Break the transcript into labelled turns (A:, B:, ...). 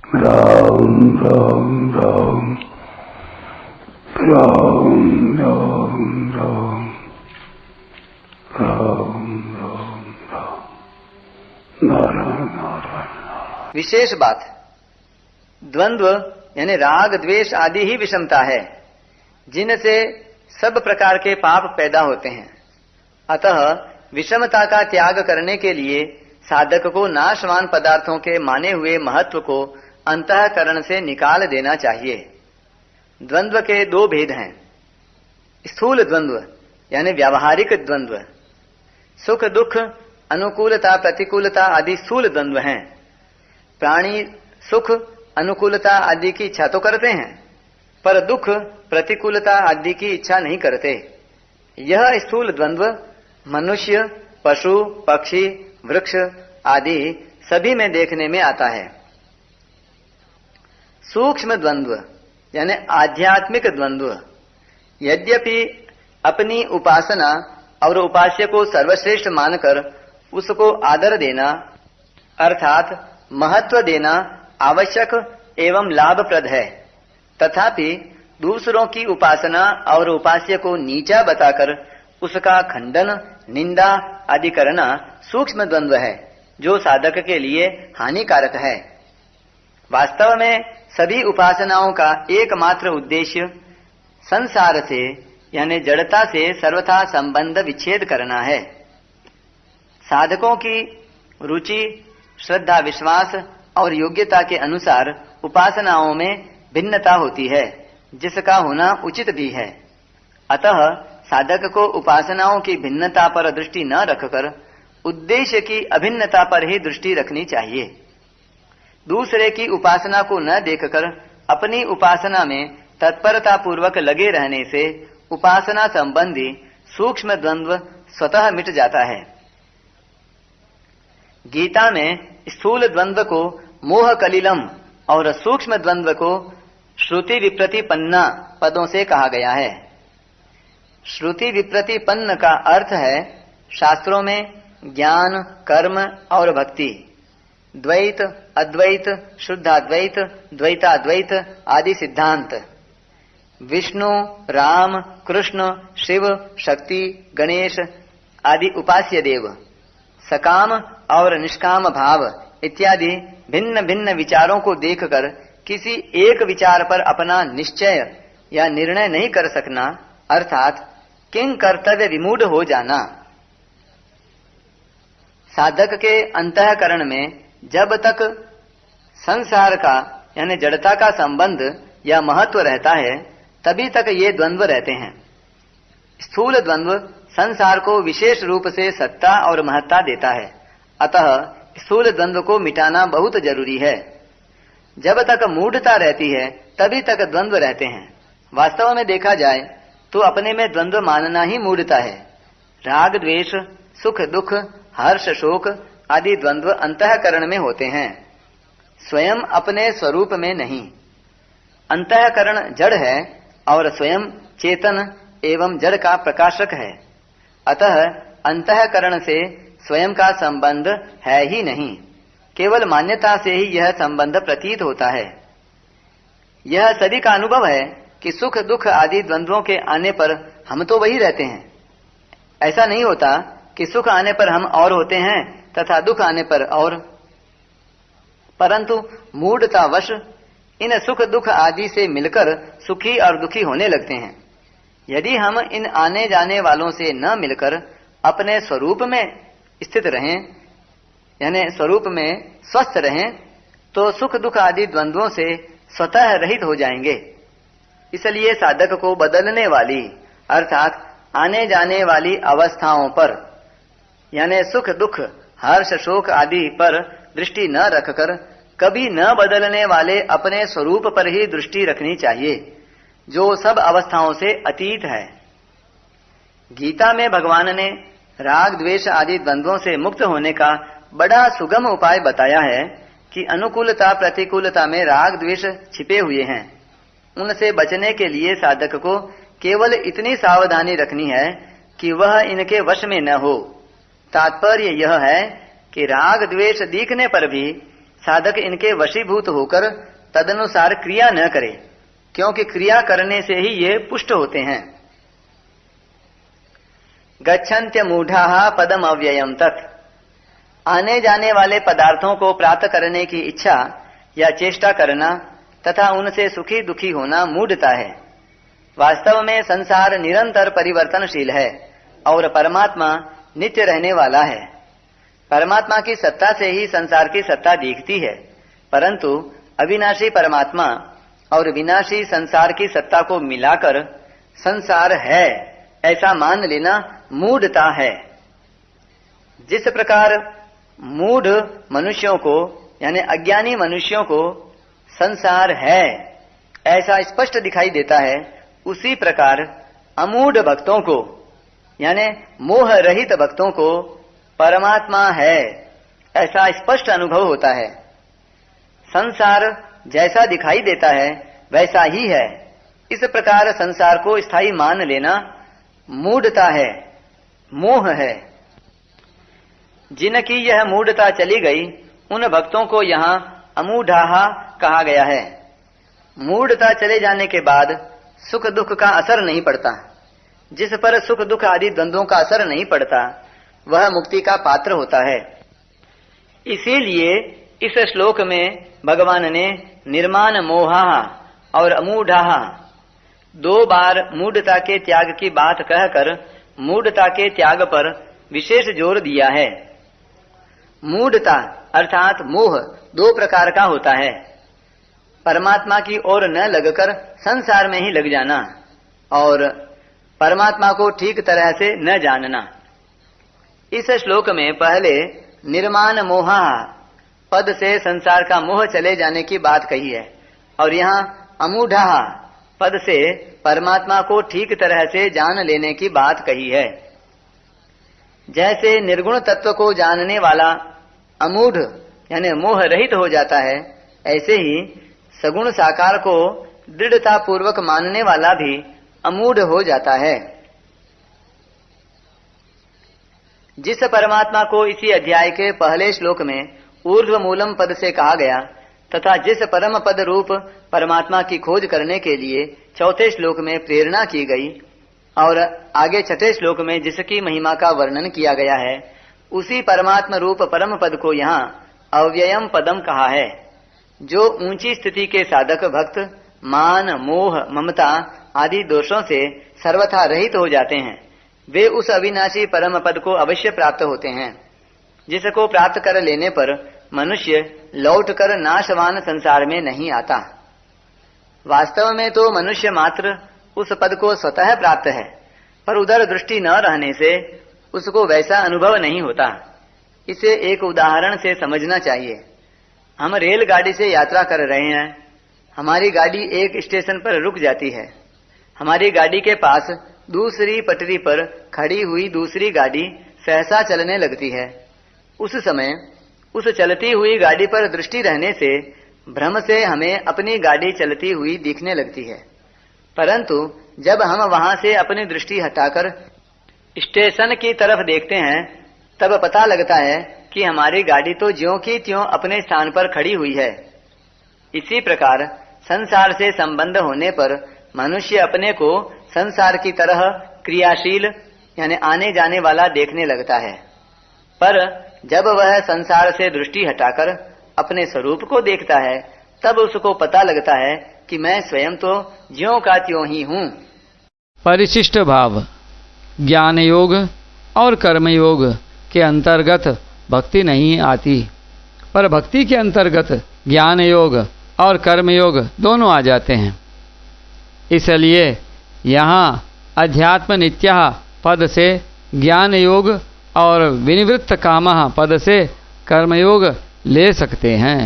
A: राम राम राम राम राम राम राम राम राम नारायण नारायण।
B: विशेष बात, द्वंद्व यानी राग द्वेष आदि ही विषमता है जिनसे सब प्रकार के पाप पैदा होते हैं। अतः विषमता का त्याग करने के लिए साधक को नाशवान पदार्थों के माने हुए महत्व को अंतःकरण से निकाल देना चाहिए। द्वंद्व के दो भेद हैं। स्थूल द्वंद्व यानी व्यावहारिक द्वंद्व, सुख दुख अनुकूलता प्रतिकूलता आदि स्थूल द्वंद्व हैं। प्राणी सुख अनुकूलता आदि की इच्छा तो करते हैं, पर दुख प्रतिकूलता आदि की इच्छा नहीं करते। यह स्थूल द्वंद्व मनुष्य, पशु, पक्षी, वृक्ष आदि सभी में देखने में आता है। सूक्ष्म द्वंद्व यानी आध्यात्मिक द्वंद्व, यद्यपि अपनी उपासना और उपास्य को सर्वश्रेष्ठ मानकर उसको आदर देना अर्थात महत्व देना आवश्यक एवं लाभप्रद है, तथापि दूसरों की उपासना और उपास्य को नीचा बताकर उसका खंडन, निंदा आदि करना सूक्ष्म द्वंद्व है, जो साधक के लिए हानिकारक है। वास्तव में सभी उपासनाओं का एकमात्र उद्देश्य संसार से यानी जड़ता से सर्वथा संबंध विच्छेद करना है। साधकों की रुचि, श्रद्धा, विश्वास और योग्यता के अनुसार उपासनाओं में भिन्नता होती है, जिसका होना उचित भी है। अतः साधक को उपासनाओं की भिन्नता पर दृष्टि न रखकर उद्देश्य की अभिन्नता पर ही दृष्टि रखनी चाहिए। दूसरे की उपासना को न देखकर अपनी उपासना में तत्परता पूर्वक लगे रहने से उपासना संबंधी सूक्ष्म द्वंद्व स्वतः मिट जाता है। गीता में स्थूल द्वंद्व को मोह कलिलम और सूक्ष्म द्वंद्व को श्रुति विप्रतिपन्ना पदों से कहा गया है। श्रुति विप्रतिपन्न का अर्थ है शास्त्रों में ज्ञान, कर्म और भक्ति, द्वैत, अद्वैत, शुद्धाद्वैत, द्वैताद्वैत आदि सिद्धांत, विष्णु, राम, कृष्ण, शिव, शक्ति, गणेश आदि उपास्य देव, सकाम और निष्काम भाव इत्यादि भिन्न भिन्न विचारों को देखकर किसी एक विचार पर अपना निश्चय या निर्णय नहीं कर सकना, अर्थात किंग कर्तव्य विमूढ़ हो जाना। साधक के अंतःकरण में जब तक संसार का यानी जड़ता का संबंध या महत्व रहता है, तभी तक ये द्वंद्व रहते हैं। स्थूल द्वंद्व संसार को विशेष रूप से सत्ता और महत्ता देता है, अतः स्थूल द्वंद्व को मिटाना बहुत जरूरी है। जब तक मूढ़ता रहती है तभी तक द्वंद्व रहते हैं। वास्तव में देखा जाए तो अपने में द्वंद्व मानना ही मूढ़ता है। राग द्वेष, सुख दुख, हर्ष शोक आदि द्वंद्व अंतःकरण में होते हैं, स्वयं अपने स्वरूप में नहीं। अंतःकरण जड़ है और स्वयं चेतन एवं जड़ का प्रकाशक है, अतः अंतःकरण से स्वयं का संबंध है ही नहीं, केवल मान्यता से ही यह संबंध प्रतीत होता है। यह सभी का अनुभव है कि सुख दुख आदि द्वंद्वों के आने पर हम तो वही रहते हैं। ऐसा नहीं होता कि सुख आने पर हम और होते हैं तथा दुख आने पर और, परंतु मूढ़तावश इन सुख दुख आदि से मिलकर सुखी और दुखी होने लगते हैं। यदि हम इन आने जाने वालों से न मिलकर अपने स्वरूप में स्थित रहें यानी स्वरूप में स्वस्थ रहें, तो सुख दुख आदि द्वंद्वों से स्वतः रहित हो जाएंगे। इसलिए साधक को बदलने वाली अर्थात आने जाने वाली अवस्थाओं पर यानी सुख दुख, हर्ष शोक आदि पर दृष्टि न रखकर कभी न बदलने वाले अपने स्वरूप पर ही दृष्टि रखनी चाहिए, जो सब अवस्थाओं से अतीत है। गीता में भगवान ने राग द्वेष आदि द्वंद्वों से मुक्त होने का बड़ा सुगम उपाय बताया है कि अनुकूलता प्रतिकूलता में राग द्वेष छिपे हुए हैं। उनसे बचने के लिए साधक को केवल इतनी सावधानी रखनी है कि वह इनके वश में न हो। तात्पर्य यह है कि राग द्वेष दिखने पर भी साधक इनके वशीभूत होकर तदनुसार क्रिया न करे, क्योंकि क्रिया करने से ही ये पुष्ट होते हैं। गच्छन्त्य मूढ़ाः पदम अव्ययम तत्, आने जाने वाले पदार्थों को प्राप्त करने की इच्छा या चेष्टा करना तथा उनसे सुखी दुखी होना मूढ़ता है। वास्तव में संसार निरंतर परिवर्तनशील है और परमात्मा नित्य रहने वाला है। परमात्मा की सत्ता से ही संसार की सत्ता दिखती है, परंतु अविनाशी परमात्मा और विनाशी संसार की सत्ता को मिलाकर संसार है ऐसा मान लेना मूढ़ता है। जिस प्रकार मूढ़ मनुष्यों को यानी अज्ञानी मनुष्यों को संसार है ऐसा स्पष्ट दिखाई देता है, उसी प्रकार अमूढ़ भक्तों को यानी मोह रहित भक्तों को परमात्मा है ऐसा स्पष्ट अनुभव होता है। संसार जैसा दिखाई देता है वैसा ही है, इस प्रकार संसार को स्थायी मान लेना मूढ़ता है, मोह है। जिनकी यह मूढ़ता चली गई उन भक्तों को यहाँ अमूढ़ाः कहा गया है। मूढ़ता चले जाने के बाद सुख दुख का असर नहीं पड़ता। जिस पर सुख दुख आदि द्वंद्वों का असर नहीं पड़ता वह मुक्ति का पात्र होता है। इसीलिए इस श्लोक में भगवान ने निर्माण मोहाः और अमूढ़ाः दो बार मूढ़ता के त्याग की बात कहकर मूढ़ता के त्याग पर विशेष जोर दिया है। मूढ़ता अर्थात मोह दो प्रकार का होता है, परमात्मा की ओर न लगकर संसार में ही लग जाना और परमात्मा को ठीक तरह से न जानना। इस श्लोक में पहले निर्माण मोहाः पद से संसार का मोह चले जाने की बात कही है और यहाँ अमूढ़ाः पद से परमात्मा को ठीक तरह से जान लेने की बात कही है। जैसे निर्गुण तत्व को जानने वाला अमूढ़ यानी मोह रहित हो जाता है, ऐसे ही सगुण साकार को दृढ़ता पूर्वक मानने वाला भी अमूढ़ हो जाता है। जिस परमात्मा को इसी अध्याय के पहले श्लोक में ऊर्ध्व मूलम पद से कहा गया तथा जिस परम पद रूप परमात्मा की खोज करने के लिए चौथे श्लोक में प्रेरणा की गई और आगे छठे श्लोक में जिसकी महिमा का वर्णन किया गया है, उसी परमात्मा रूप परम पद को यहाँ अव्ययम पदम कहा है। जो ऊंची स्थिति के साधक भक्त मान मोह ममता आदि दोषों से सर्वथा रहित हो जाते हैं, वे उस अविनाशी परम पद को अवश्य प्राप्त होते हैं, जिसको प्राप्त कर लेने पर मनुष्य लौटकर नाशवान संसार में नहीं आता। वास्तव में तो मनुष्य मात्र उस पद को स्वतः प्राप्त है, पर उधर दृष्टि न रहने से उसको वैसा अनुभव नहीं होता। इसे एक उदाहरण से समझना चाहिए। हम रेलगाड़ी से यात्रा कर रहे हैं, हमारी गाड़ी एक स्टेशन पर रुक जाती है। हमारी गाड़ी के पास दूसरी पटरी पर खड़ी हुई दूसरी गाड़ी सहसा चलने लगती है। उस समय उस चलती हुई गाड़ी पर दृष्टि रहने से भ्रम से हमें अपनी गाड़ी चलती हुई दिखने लगती है, परंतु जब हम वहां से अपनी दृष्टि हटाकर स्टेशन की तरफ देखते हैं तब पता लगता है कि हमारी गाड़ी तो ज्यों की त्यों अपने स्थान पर खड़ी हुई है। इसी प्रकार संसार से संबंध होने पर मनुष्य अपने को संसार की तरह क्रियाशील यानी आने जाने वाला देखने लगता है, पर जब वह संसार से दृष्टि हटाकर अपने स्वरूप को देखता है तब उसको पता लगता है कि मैं स्वयं तो ज्यों का त्यों ही हूँ।
C: परिशिष्ट भाव ज्ञान योग और कर्म योग के अंतर्गत भक्ति नहीं आती, पर भक्ति के अंतर्गत ज्ञान योग और कर्म योग दोनों आ जाते हैं। इसलिए यहाँ अध्यात्म नित्यः पद से ज्ञान योग और विनिवृत्त कामः पद से कर्मयोग ले सकते हैं।